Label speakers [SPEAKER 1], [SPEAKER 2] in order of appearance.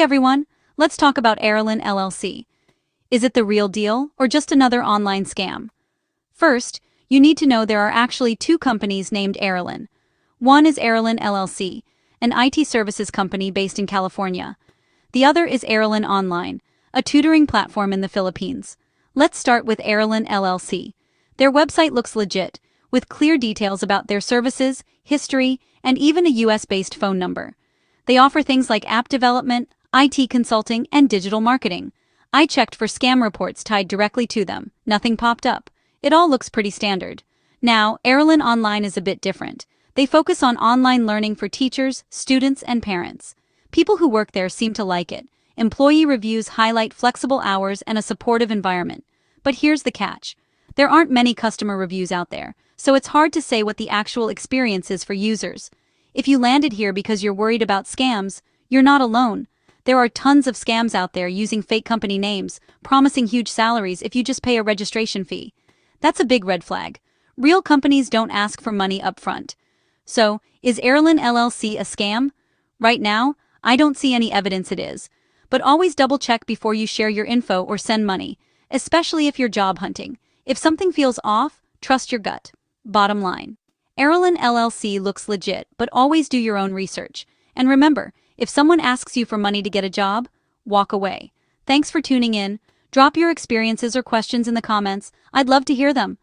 [SPEAKER 1] everyone, let's talk about Aralin LLC. Is it the real deal or just another online scam? First, you need to know there are actually two companies named Aralin. One is Aralin LLC, an IT services company based in California. The other is Aralin Online, a tutoring platform in the Philippines. Let's start with Aralin LLC. Their website looks legit, with clear details about their services, history, and even a US-based phone number. They offer things like app development, IT consulting, and digital marketing. I checked for scam reports tied directly to them. Nothing popped up. It all looks pretty standard. Now, Aralin Online is a bit different. They focus on online learning for teachers, students, and parents. People who work there seem to like it. Employee reviews highlight flexible hours and a supportive environment. But here's the catch. There aren't many customer reviews out there, so it's hard to say what the actual experience is for users. If you landed here because you're worried about scams, you're not alone. There are tons of scams out there using fake company names, promising huge salaries if you just pay a registration fee. That's a big red flag. Real companies don't ask for money up front. So, is Aralin LLC a scam? Right now, I don't see any evidence it is. But always double check before you share your info or send money, especially if you're job hunting. If something feels off, trust your gut. Bottom line. Aralin LLC looks legit, but always do your own research. And remember, if someone asks you for money to get a job, walk away. Thanks for tuning in. Drop your experiences or questions in the comments. I'd love to hear them.